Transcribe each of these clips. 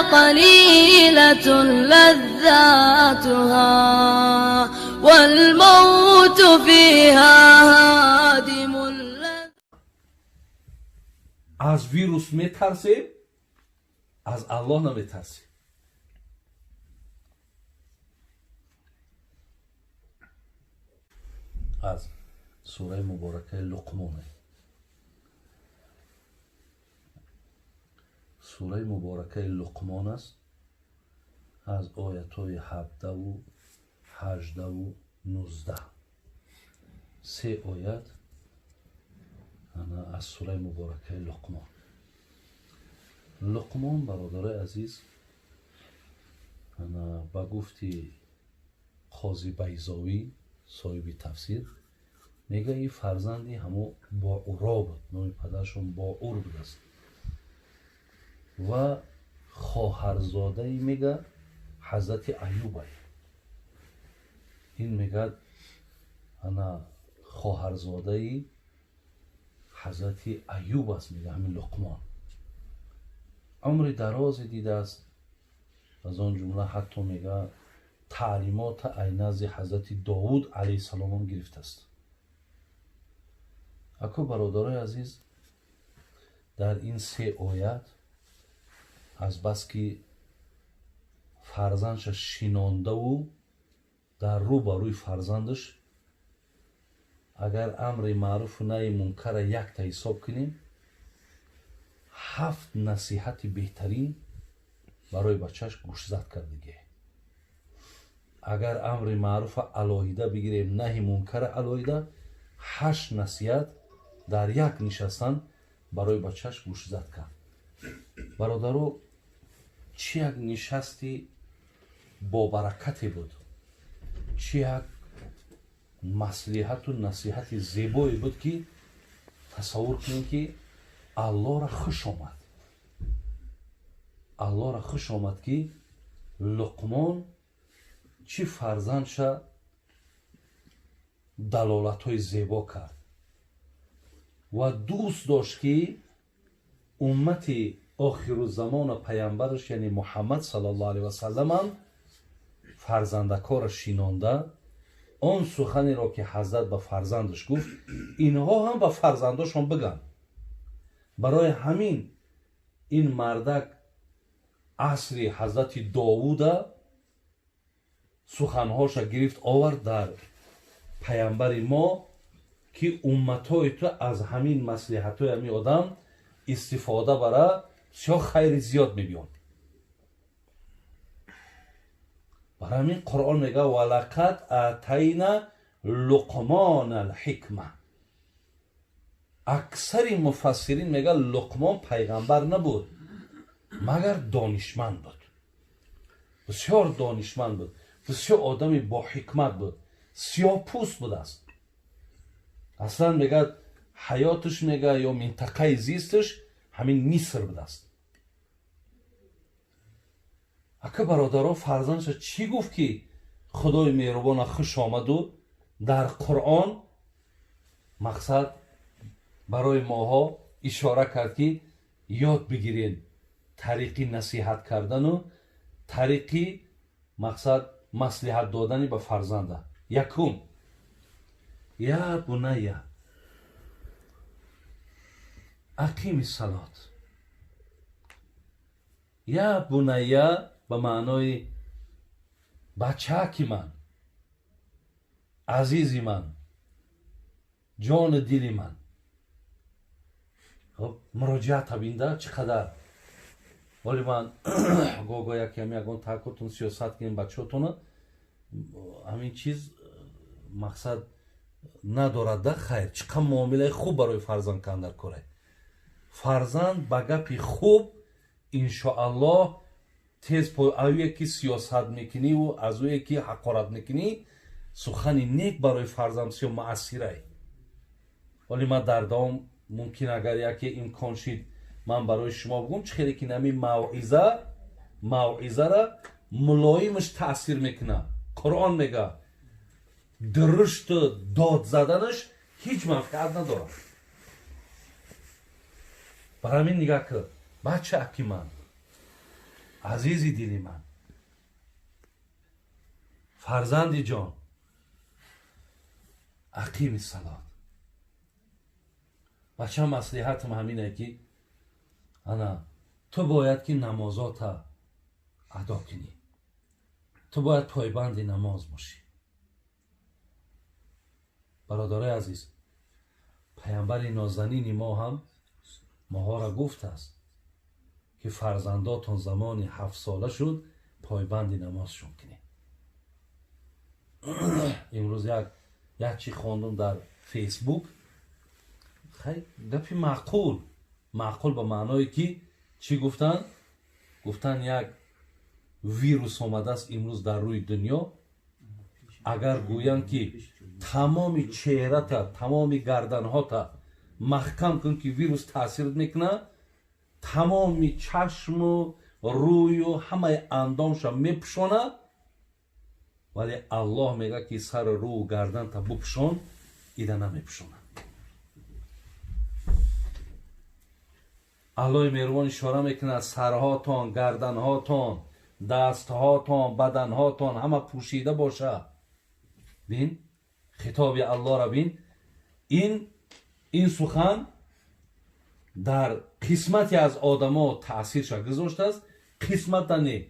قليلة لذاتها والموت فيها هادم از ویروس میترسیم، از الله نمیترسیم. از سوره مبارکه لقمان، سوره مبارکه لقمان است، از آیت‌های 17 و 18 و 19 سه آیت از سوره مبارکه لقمان. لقمان برادر عزیز با گفتی قاضی بیضاوی صاحب تفسیر میگه این فرزندی همو باعورا بود، نام پدرشون باعور بود است و خواهرزاده ای میگه حضرت ایوب است. این میگه انا خواهرزاده ای حضرت ایوب است، میگه همین لقمان. عمر دراز دیده است، از آن جمله حتی میگه تعلیمات نزد حضرت داوود علیه السلام گرفته است. اکو برادرای عزیز، در این سه آیت از بس که فرزندش شینانده و در رو بر روی فرزندش اگر امر معروف و نهی منکر یک تا حساب کنیم، 7 نصیحت بهترین برای بچهش گوشزد کردگی. اگر امر معروف علاهیده بگیریم، نهی منکر علاهیده، 8 نصیحت در یک نشستن برای بچهش گوشزد کرد. برادرو، چی یک نشستی با برکتی بود، چی یک مصلحت و نصیحت زیبایی بود که تصور کنیم که الله را خوش آمد. الله را خوش آمد که لقمان چی فرزندش دلالت های زیبا کرد و دوست داشت که امت آخر الزمان پیامبرش یعنی محمد صلی الله علیه و سلم هم فرزندکار شینانده آن سخنی را که حضرت به فرزندش گفت اینها هم به فرزنداشون بگن. برای همین این مردک عصر حضرت داوود سخنهاش گرفت آورد در پیامبر ما که امتهای تو از همین مصلحت‌های همین آدم استفاده برای بسیار خیر زیاد می‌بیند. برای همین قرآن میگه ولقد آتینا لقمان الحکمه. اکثر مفسرین میگه لقمان پیغمبر نبود مگر دانشمند بود، بسیار دانشمند بود، بسیار آدمی با حکمت بود، سیاه پوست بود است. اصلا میگه حیاتش میگه یا منطقه زیستش همین مصر بود است. اکه برادرها فرزندش چی گفت که خدای مهربان خوش آمد و در قرآن مقصد برای ماها اشاره کرد که یاد بگیرین طریقی نصیحت کردن و طریقی مقصد مصلحت دادن به فرزنده. یکم یا بنیه اقیم الصلات. یا بنیه به معنای بچه‌کی من، عزیزی من، جان دلی من. خب مراجعت بینده چقدر، ولی من گوگو یکی همی اگون تاکتون سیاست کنیم بچه‌تون همین چیز مقصد ندارد ده خیر. چقدر معامله خوب برای فرزند کندر کنه. فرزند با گپی خوب انشاءالله تیز پای اویه که سیاست میکنی و از اویه که حقارت میکنی سخنی نیک برای فرزند بسیار مؤثره. ولی من در دوام ممکن اگر یکی امکان شد من برای شما بگم چخیلی که نمی موعظه را ملایمش تأثیر میکنه. قرآن میگه درشت داد زدنش هیچ منفعت نداره. برای همین نگاه که بچه اکی من، عزیزی دلی من، فرزندی جان، اقیم صلات. بچه مصلحتم همینه که انا تو باید که نمازات ادا کنی، تو باید پایبند نماز باشی. برادرای عزیز، پیامبر نازنین ما هم ماها را گفته است که فرزنداتون زمان 7 ساله شد پایبند نمازشون کنی. امروز یک چی خواندم در فیسبوک، خیلی گپی معقول به معنای که چی گفتن؟ گفتن یک ویروس آمده است امروز در روی دنیا. اگر گویند که تمام چهره‌تا، تمام گردن‌هاتا محکم کن که ویروس تاثیر میکنه، تمام چشم و روی و همه اندامش میپشونه، ولی الله میگه که سر رو و گردن تا بپشون، ایده نمیپشونه. الله مهربان اشاره میکنه سرهاتون، گردنهاتون، دستهاتون، بدنهاتون همه پوشیده باشه. بین خطاب الله را بین. این سخن در قسمتی از آدما تاثیرش گذاشته است، قسمت نه.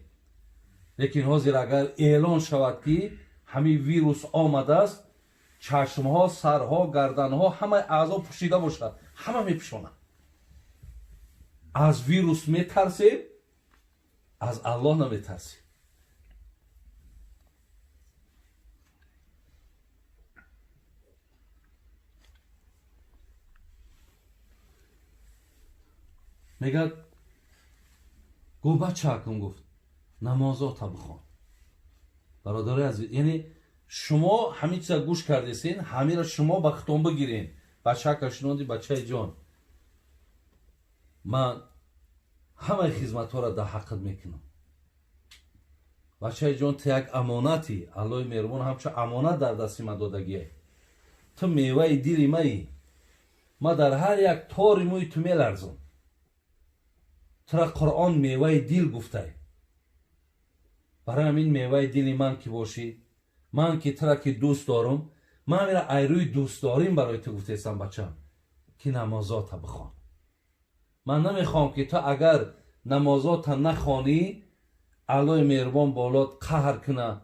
لیکن حاضر اگر اعلان شود که همین ویروس آمده است، چشمها، سرها، گردنها همه اعضا پوشیده باشه، همه میپوشونه. از ویروس میترسید، از الله نمیترسید. میگه گو بچه حکم گفت نمازات بخوان. برادر عزیز، یعنی شما همین چیزا گوش کردین، همین را شما به خطون بگیرین. بچه کشنوندی بچه جان، من همه خدمت ها را در حقت میکنم. بچه جان تو یک امانتی، الله مهربان همچه امانت در دستی من دادگیه. تو میوه دل مایی، ما در هر یک تاری موی تو میلرزم. تو را قرآن میوه دل گفته. برای همین میوه دل من که باشی، من که تو را که دوست دارم، من میره ایروی دوست داریم برای تو گفته ایستم بچه که نمازات بخوان. من نمیخوام که تو اگر نمازات نخوانی الله مهربان بالات قهر کنه،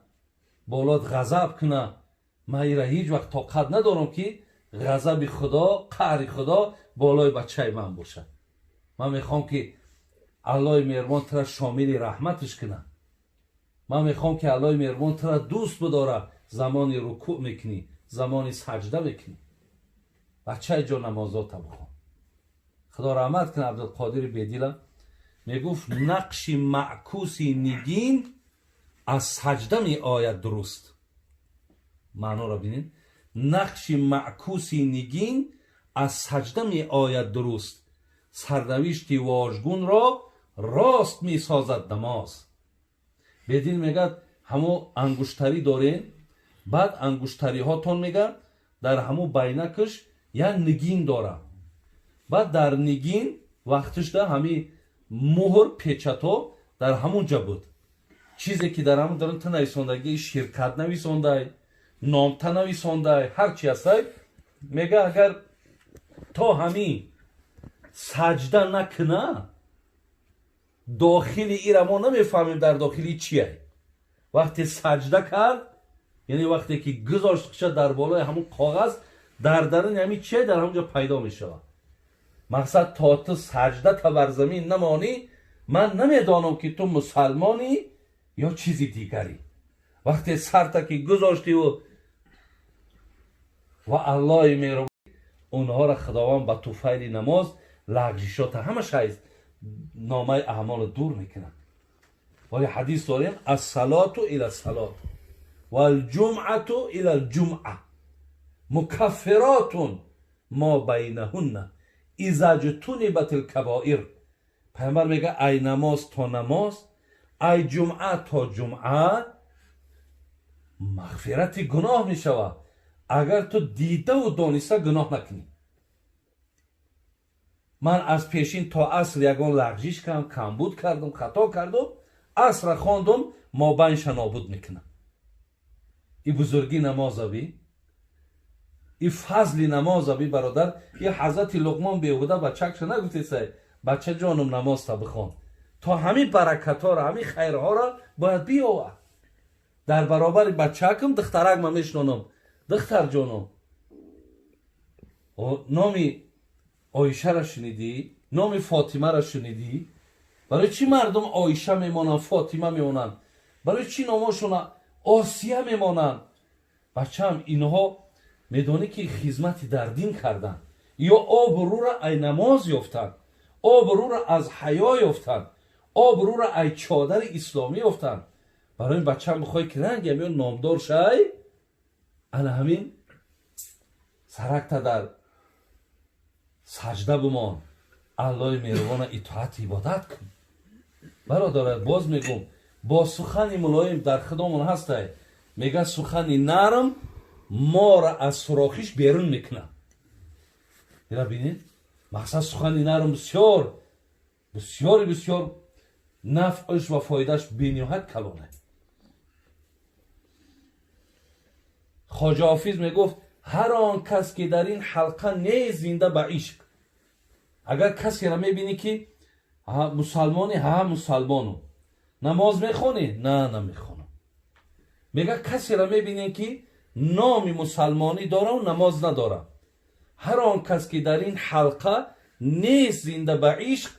بالات غضب کنه. من ایره هیچ وقت طاقت ندارم که غضب خدا، قهر خدا بالای بچه من باشه. من میخوام که الله مهربان تو را شامل رحمتش کنه. من میخوام که الله مهربان تو را دوست بداره. زمانی رکوع میکنی، زمانی سجده میکنی. بچه جا نمازات بخوان. خدا رحمت کنه عبدالقادر بیدیله میگفت نقش معکوسی نگین از سجده می آید درست. معنا را بینید، نقش معکوسی نگین از سجده می آید درست. سرنوشت واژگون را راست می سازد نماز. بیدیل میگه همو انگشتری دارین، بعد انگشتری هاتون میگه در همو بینکش یا نگین داره. بعد در نگین وقتش ده همی مهر پیچتا در همونجا بود. چیزی که در همون دارن تا نویساندگی شرکت نویسانده، نامتا نویسانده، هر چی هسته. میگه اگر تا همی سجده نکنه داخلی ای را ما نمیفهمیم در داخلی چیه. وقتی سجده کرد یعنی وقتی که گذاشت شد در بالای همون کاغذ، در درون همین چیه در همونجا پیدا میشه. مقصد تا تو سجده تا بر زمین نمانی، من نمیدانم که تو مسلمانی یا چیزی دیگری. وقتی سر تا که گذاشتی و الله مهربان اونها را خداوند با توفیل نماز لغزشات همه شایز نامه اعمال دور میکنن. ولی حدیث داریم الصلاة الى الصلاة و الجمعة الى الجمعة مکفرات ما بینهن اذا اجتنبت الکبائر. پیامبر میگه ای نماز تا نماز، ای جمعه تا جمعه مغفرت گناه میشود اگر تو دیده و دانسته گناه نکنی. من از پیشین تا عصر یگان لغزش کردم، کمبود کردم، خطا کردم. عصر خواندم ما بینش نابود میکنم. این بزرگی نمازوی، این فضل نمازوی برادر. این حضرت لقمان بیهوده بچه‌کش نگفتی سای بچه جانم نماز تا بخوان، تا همین برکت ها را همین خیرها را باید بیاور در برابر بچه‌کم. دخترک ما میشنونم دختر جانم نامی آیشه را شنیدی؟ نام فاطمه را شنیدی؟ برای چی مردم آیشه میمانند فاطمه میمانند؟ برای چی ناماشون آسیه میمانند؟ بچه‌م اینها میدونی که خدمتی در دین کردن یا آبرو را ای نماز یافتند، آبرو را از حیا یافتند، آبرو را ای چادر اسلامی یافتند. برای این بچه‌م بخوای که رنگ میون نامدار شای، انا همین سرکت در سجده بمان، الله مهربان اطاعت عبادت کن. برادر باز میگم با سخن ملایم در خدامون هسته، میگه سخن نرم ما را از سوراخیش بیرون میکنه. اینا بینید مقصد سخن نرم بسیار بسیار بسیار نفعش و فایدهش بی‌نهایت کلانه. خواجه حافظ میگفت هر آن کس که در این حلقه نیست زنده به عشق. اگر کسی را میبینی که مسلمانی، مسلمانو نماز میخونی؟ نه نمیخونم. میگه کسی را میبینی که نام مسلمانی داره و نماز نداره، هر آن کس که در این حلقه نیست زنده به عشق،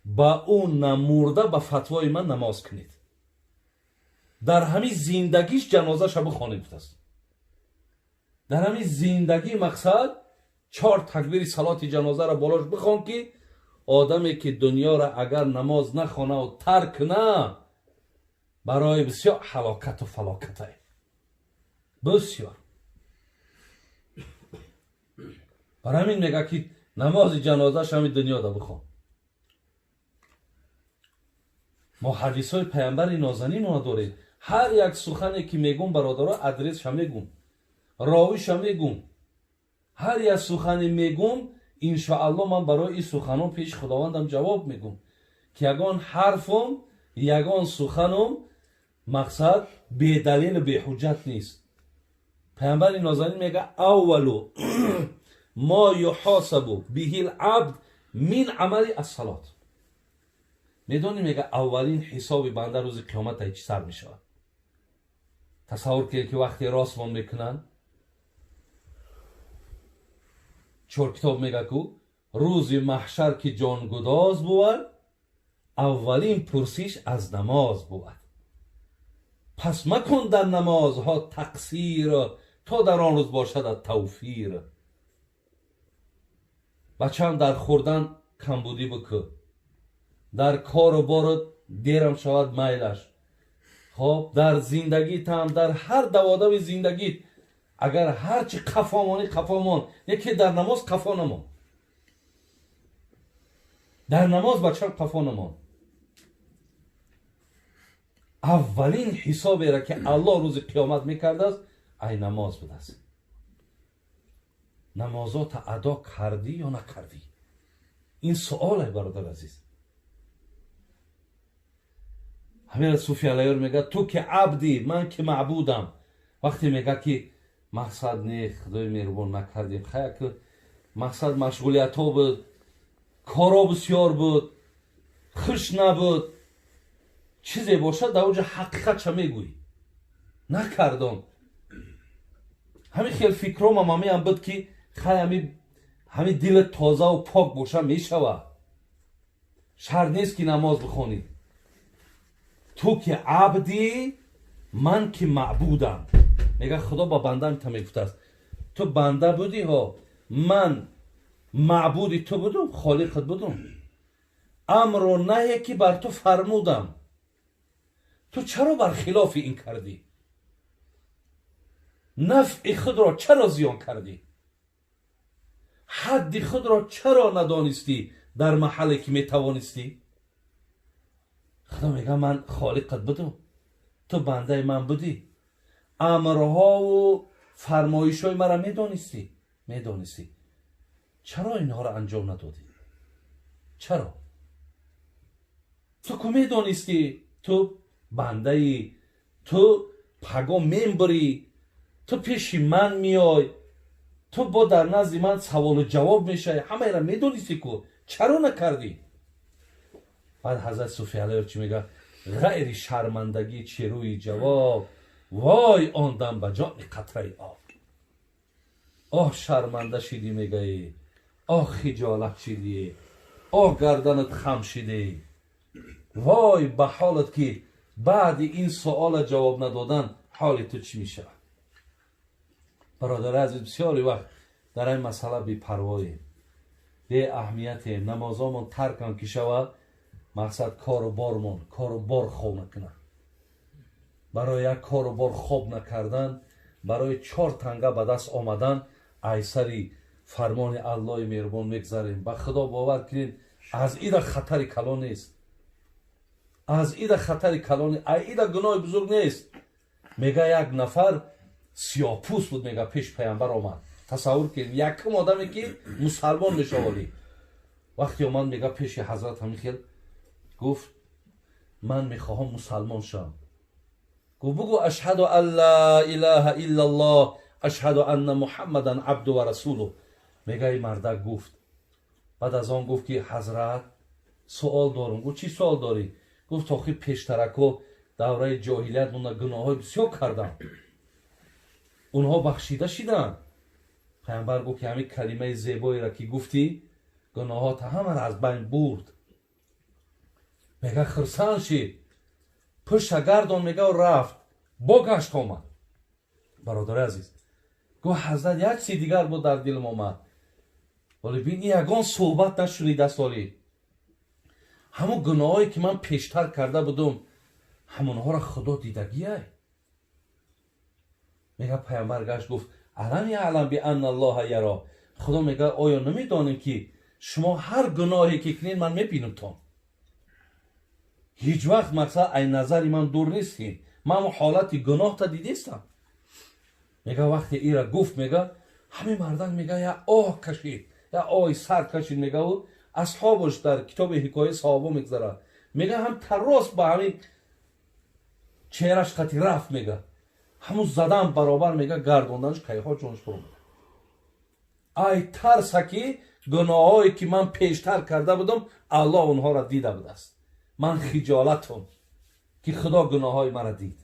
با اون نمورده به فتوای من نماز کنید. در همین زندگیش جنازه شب بخوانید است. در همین زندگی مقصد 4 تکبیر صلات جنازه را بالاش بخوان که آدمی که دنیا را اگر نماز نخونه و ترک نه برای بسیار هلاکت و فلاکت های بسیار. برای همین میگه که نماز جنازه همین دنیا را بخوان. ما حدیث های پیامبر نازنین ما داره. هر یک سخنی که میگم برادرها ادرس هم میگم، راویش هم میگم، هر یک سخنی میگم انشاءالله من برای این سخنان پیش خداوندم جواب میگم که یگان حرفم یگان سخنم مقصد به دلیل به حجت نیست. پیامبر نازنین میگه اولو ما یحاسب به العبد من عمل الصلاه. میدونی میگه اولین حساب بنده روز قیامت چی سر میشه؟ تصور که وقتی راستمون میکنن 4 کتاب میگه که روز محشر که جان گداز بود اولین پرسش از نماز بود. پس مکن در نمازها تقصیر تا در آن روز باشد توفیر. بچه هم در خوردن کمبودی بکن، در کار و بار دیرم شود میلش. خب در زندگی هم در هر دوادم زندگی اگر هرچی قفامانی قفامان، یکی در نماز قفا نمان. در نماز بچه قفا نمان. اولین حسابی را که الله روز قیامت میکرده است ای نماز بوده است. نمازات ادا کردی یا نکردی؟ این سؤاله برادر عزیز. همین صوفی علیه میگه تو که عبدی من که معبودم. وقتی میگه که مقصد نه خدای مهربان نکردیم خیر که مقصد مشغولیت ها بود، کارا بسیار بود، خوش نبود، چیزی باشد در اوج حقیقت چه میگویی؟ نکردم. همین خیلی فکرام هم بود که خیلی همین دل تازه و پاک باشه میشوه. شرط نیست که نماز بخونی. تو که عبدی من که معبودم. میگه خدا با بنده هم میگفته است تو بنده بودی ها، من معبودی تو بودم، خالقت بودم. امر و نهی که بر تو فرمودم، تو چرا برخلاف این کردی؟ نفع خود را چرا زیان کردی؟ حد خود را چرا ندانستی در محلی که میتوانستی؟ خدا میگه من خالقت بودم، تو بنده من بودی، امرها و فرمایش های مرا میدانستی، چرا اینها را انجام ندادی؟ چرا؟ تو که میدانستی تو بنده ای، تو پگا میبری، تو پیش من میای، تو با در نزد من سوال و جواب میشه، همه را میدونیستی که چرا نکردی؟ بعد حضرت صوفی علیه چی میگه؟ غیر شرمندگی چروی جواب، وای آن دم به جان قطره آب. آه شرمنده شدی میگه، آه خجالت شدی، آه گردنت خم شدی، وای به حالت که بعد این سوال جواب ندادن حال تو چی میشه؟ برادر عزیز بسیاری وقت در این مسئله بی پروایی، بی اهمیت، نمازامون ترکم که شود، مقصد کار و بارمون کار و بار خوب نکنه. برای یک کار و بار خوب نکردن، برای 4 تنگه به دست آمدن ایسری فرمان الله مهربان میگذاریم. به خدا باور کنید از ایده خطر کلان نیست، از ایده خطر کلان، ایده گناه بزرگ نیست. میگه یک نفر سیاپوس بود، میگه پیش پیامبر آمد. تصور کنید یکم آدمی که مسلمان میشه، ولی وقتی اومد میگه پیش حضرت همیخیل، گفت من میخواهم مسلمان شم. گفت بگو اشهد ان لا اله الا الله اشهد ان محمدا عبده و رسوله. میگه این مردک گفت، بعد از آن گفت که حضرت سوال دارم. گفت چی سوال داری؟ گفت تا خیلی پیشترکو دوره جاهلیت من گناه های بسیار کردم، اونها بخشیده شدن. پیامبر گفت که همین کلمه زیبایی را که گفتی گناهات همه را از بین برد. میگه خرسان شد، پشت گردان میگه و رفت، بگشت آمد. برادر عزیز گفت حضرت یک چیز دیگر بود در دلم آمد، ولی بین یگان صحبت نشنیده سالی، همون گناهایی که من پیشتر کرده بودم همونها را خدا دیدگیه. میگه پیامبر گشت گفت علم یعلم بان الله یرا. خدا میگه آیا نمیدانیم که شما هر گناهی که کنین من میبینم تان؟ هیچ وقت مقصد این نظری من دور نیستیم، من حالت گناه تا دیدیستم. میگه وقتی ای را گفت، میگه همین مردان میگه یا آه کشید، یا آه سر کشید. میگه و اصحابش در کتاب حکایت صحابه میگذاره، میگه هم تراس با همین چهرش خطی رفت، میگه همون زدن برابر، میگه گردوندنش کیها جونش برو. ای ترسکی گناهایی که من پیشتر کرده بودم الله اونها را دیده بود است. من خجالتم که خدا گناههای مرا دید.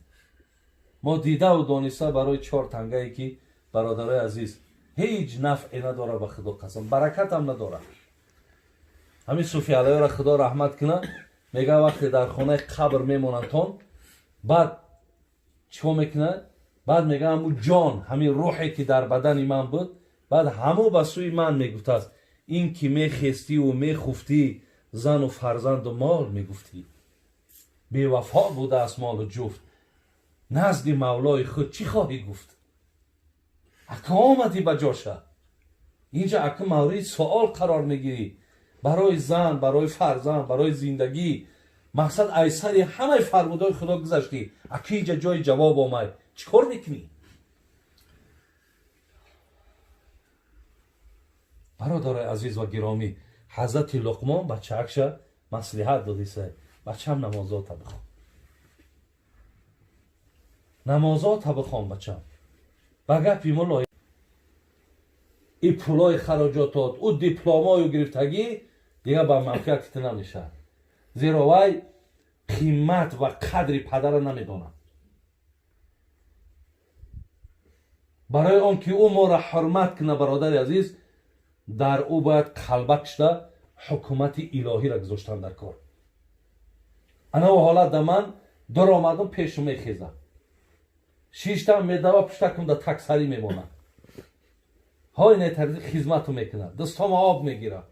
ما دیده و دانسته برای 4 تنگه‌ای که برادرای عزیز هیچ نفعی نداره، به خدا قسم برکت هم نداره. همین صوفی علیه را خدا رحمت کنه، میگه وقتی در خانه قبر میمونن تون، بعد چیکار میکنه؟ بعد میگه همون جان، همین روحی که در بدن من بود، بعد همو به سوی من میگفت است این که میخستی و میخفتی زن و فرزند و مال میگفتی، بی وفا بوده است مال و جفت، نزد مولای خود چی خواهی گفت؟ اکا آمدی به جاشه، اینجا اکا مورد سوال قرار میگیری برای زن، برای فرزند، برای زندگی. مقصد ایسری همه فرمودهای خدا گذشتی، اکا اینجا جای جواب آمد، چیکار میکنی؟ برادر عزیز و گرامی، حضرت لقمان بچه‌اش مصلحت دادیسه، بچه‌م نمازات بخوان، نمازات بخوان بچه‌م. بگه مولا ای پولای خراجاتات او دیپلمای گرفتگی دیگه با موقعیت نمیشه، زیرا وای قیمت و قدر پدر نمیدونه. برای آن که او ما را حرمت کنه برادر عزیز، در او باید قلبک شده حکومت الهی را گذاشتن در کار. انا و حالت در من دور آمدم پیش میخیزم، 6 تا میدوا پشتکم در تکسری میمونه، های نیترزی خدمت میکنه، دستام آب میگیره.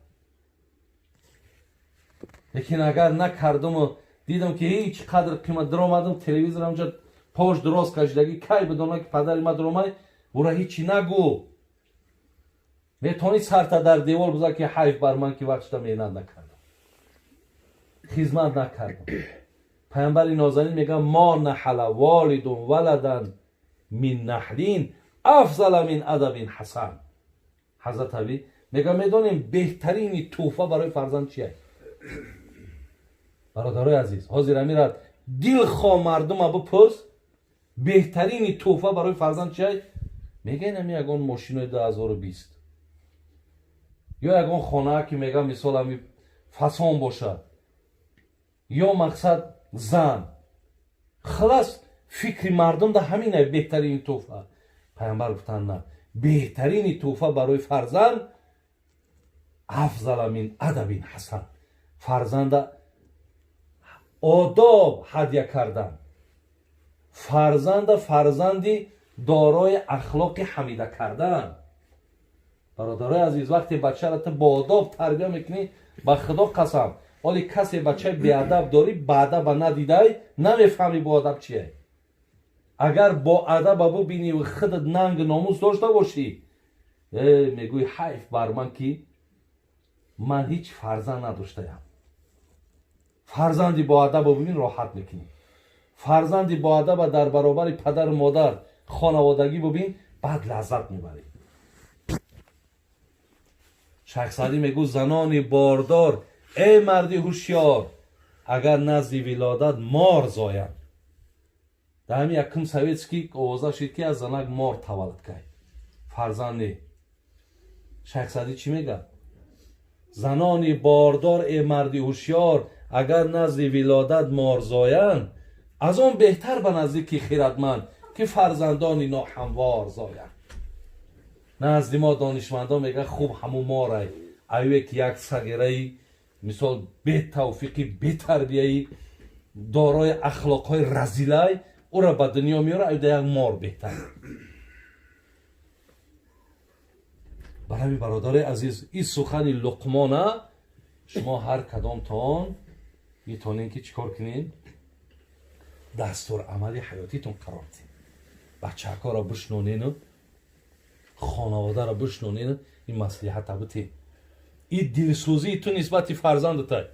لیکن اگر نکردم و دیدم که هیچ قدر قیمت در آمدم، تلویزیونم اونجا پاش دراز کشیدگی کی بدونه که پدر ما در آمد، او را هیچی نگو، میتونی سرتا در دیوار بذار که حیف بر من که وقتش مهنت نکردم، خدمت نکردم. پیامبر نازنین میگه ما نحل والد ولدن من نحلین افضل من ادب حسن. حضرت علی میگه میدونیم بهترین تحفه برای فرزند چیه؟ برادرای عزیز، حاضر امیرات دل خواه مردم ها بپرس بهترین تحفه برای فرزند چیه؟ میگه اینم یگان ماشین 2020 یا یگان خانه که میگه مثال همی فسان باشه یا مقصد زن. خلاص فکر مردم ده همینه بهترین تحفه. پیامبر گفتن نه، بهترین تحفه برای فرزند افضل من ادب حسن، فرزند آداب هدیه کردن، فرزندی دارای اخلاق حمیده کردن. برادرای عزیز وقتی بچه را با آداب تربیت میکنی با خدا قسم، ولی کسی بچه بی ادب داری با ادب ندیده نمیفهمی با ادب چیه. اگر با ادب ببینی و خودت ننگ ناموس داشته باشی میگوی حیف بر من که من هیچ فرزند نداشتم. فرزندی با ادب ببین راحت میکنی. فرزندی با ادب در برابر پدر و مادر خانوادگی ببین بعد لذت میبری. شیخ سعدی میگو زنان باردار ای مردی هوشیار اگر نزد ولادت مار زاید. در همین یکم سویتسکی آوازه شد که از زنک مار تولد کرد فرزندی. شیخ سعدی چی میگه؟ زنان باردار ای مردی هوشیار اگر نزد ولادت مار زاید، از اون بهتر به نزدیک خیرتمند که فرزندانی ناهموار زاید. نزد ما دانشمندان میگه خوب همون ماره ایوه که یک صغیره مثال به توفیقی به تربیه‌ای دارای اخلاقهای رذیله او را به دنیا میاره ایوه یک مار بهتر. برای برادر عزیز این سخن لقمانه شما هر کدام تان میتونین که چیکار کنین؟ دستور عملی حیاتیتون قرار دین. بچه ها را بشنونین، خانواده را بشنونین، این مصلحت بتین. این دلسوزی تو نسبت فرزندت.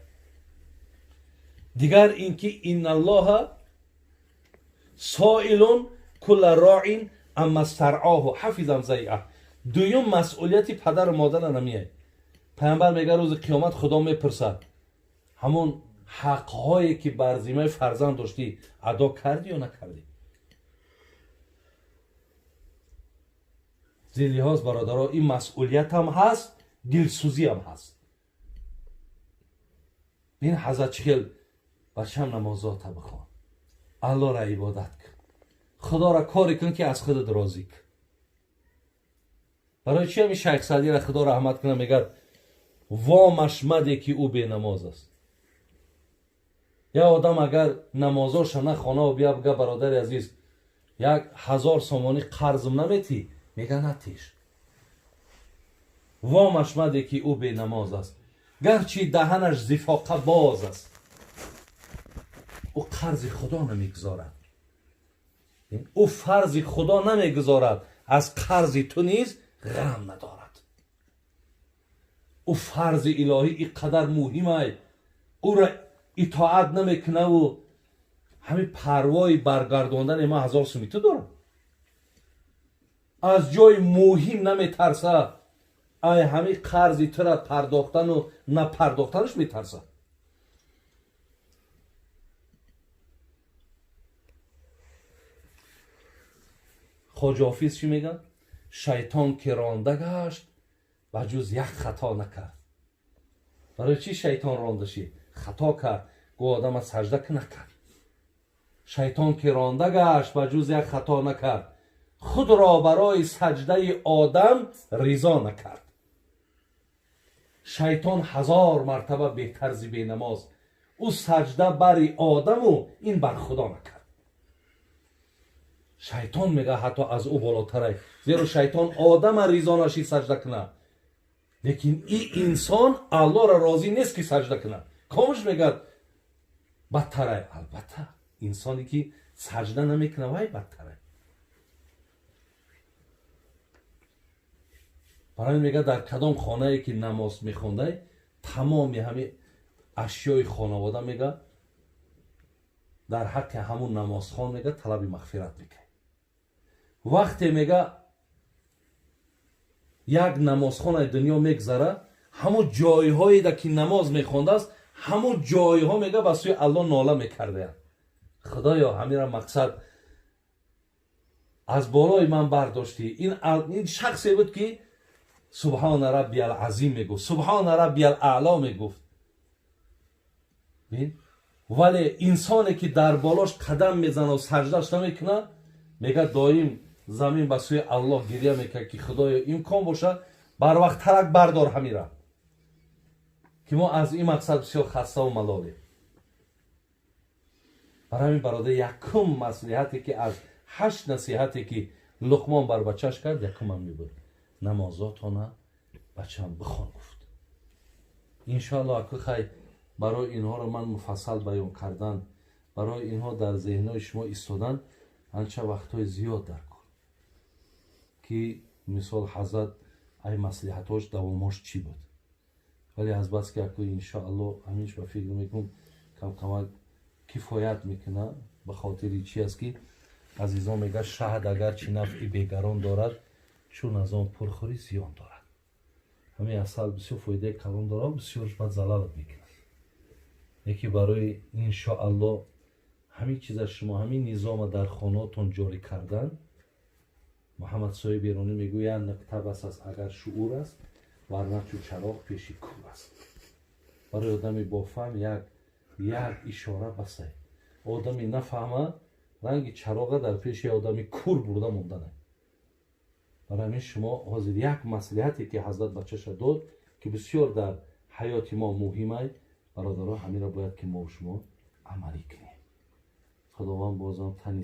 دیگر اینکه این الله سائل کل راع اما استرعاه حفظا ضیعه. دویم مسئولیت پدر و مادر نمیه. پیامبر میگه روز قیامت خدا میپرسد همون حقهایی که بر ذمه فرزند داشتی ادا کردی یا نکردی؟ زیر لحاظ برادرها این مسئولیت هم هست، دلسوزی هم هست. این حضرت چکل بچم نمازات بخوان، الله را عبادت کن، خدا را کاری کن که از خودت راضی کن. برای چی همین شیخ سعدی را خدا رحمت کنه میگه وامش مده که او به نماز است. یا آدم اگر نمازاش نخونه و بیا بگه برادر عزیز 1000 سومانی قرضم نمیتی، میگه نتیش. وامش مده که او به نماز است، گرچه دهنش زفاقه باز است. او قرض خدا نمیگذارد، او فرض خدا نمیگذارد، از قرض تو نیز غم ندارد. او فرض الهی اینقدر مهمه، او را اطاعت نمیکنه و همین پروای برگرداندن ما 1000 سومی تو دارم. از جای مهم نمیترسه، ای همین قرضی تو را پرداختن و نپرداختنش میترسه. خواجه حافظ چی میگن؟ شیطان که رانده گشت و جز یک خطا نکرد. برای چی شیطان رانده شد؟ خطا کرد، گو آدم از سجده که نکرد. شیطان که رانده گشت و جز یک خطا نکرد، خود را برای سجده آدم رضا نکرد. شیطان 1000 مرتبه بهتر ز بی نماز، او سجده بر آدم و این بر خدا نکرد. شیطان میگه حتی از او بالاتره، زیرا شیطان آدم رضا نشی سجده کنه، لیکن این انسان الله را راضی نیست که سجده کنه. کامش میگه بدتره. البته انسانی که سجده نمیکنه وای بدتره. برای میگه در کدام خانه ای که نماز میخونده تمامی همه اشیای خانواده میگه در حق همون نمازخوان میگه طلب مغفرت میکنه. وقتی میگه یک نمازخوان دنیا میگذره، همون جایهایی که نماز میخونده است همون جایها میگه به سوی الله ناله میکرده. خدایا همیرا مقصد از بالای من برداشتی. این شخصی بود که سبحان ربی العظیم میگفت، سبحان ربی الاعلا میگفت. ولی انسانی که در بالاش قدم میزنه و سجدهش نمیکنه، میگه دایم زمین به سوی الله گریه میکنه که خدایا امکان باشه بر وقت ترک بردار همیرا، که ما از این مقصد بسیار خسته و ملالیم. برای همین برادر یکم مصلحتی که از 8 نصیحتی که لقمان بر بچهش کرد یکم هم میبود، نمازاتانه بچه‌ام بخوان گفت. انشاءالله اکو خیلی برای اینها رو من مفصل بیان کردن، برای اینها در ذهنهای شما ایستادن انچه وقتهای زیاد در کن که مثال حضرت ای مصلحتاش دواماش چی بود. ولی از بس که اکو انشاءالله همیش به فکر میکنم کم کمک کفایت میکنه، به خاطر چی است که عزیزان میگه شهد اگر چی نفعی بیگران دارد چون از آن پرخوری زیان دارد. همین اصل بسیار فایده کلان دارد، بسیارش باید زلالت میکنه. یکی برای انشاءالله همین چیز شما همین نظام در خانهاتون جاری کردن. محمد صاحب ایرانی میگوید نقطه بس است اگر شعور است ورنه چو چراغ پیشی کور است. برای آدمی با فهم یک اشاره بسه، آدمی نفهمه رنگ چراغ در پیش آدمی کور برده موندنه. برای همین شما حاضر یک مصلحتی که حضرت بچه‌ش داد که بسیار در حیات ما مهمه، برادران همین را باید که ما و شما عملی کنیم. خداوند بازم تنی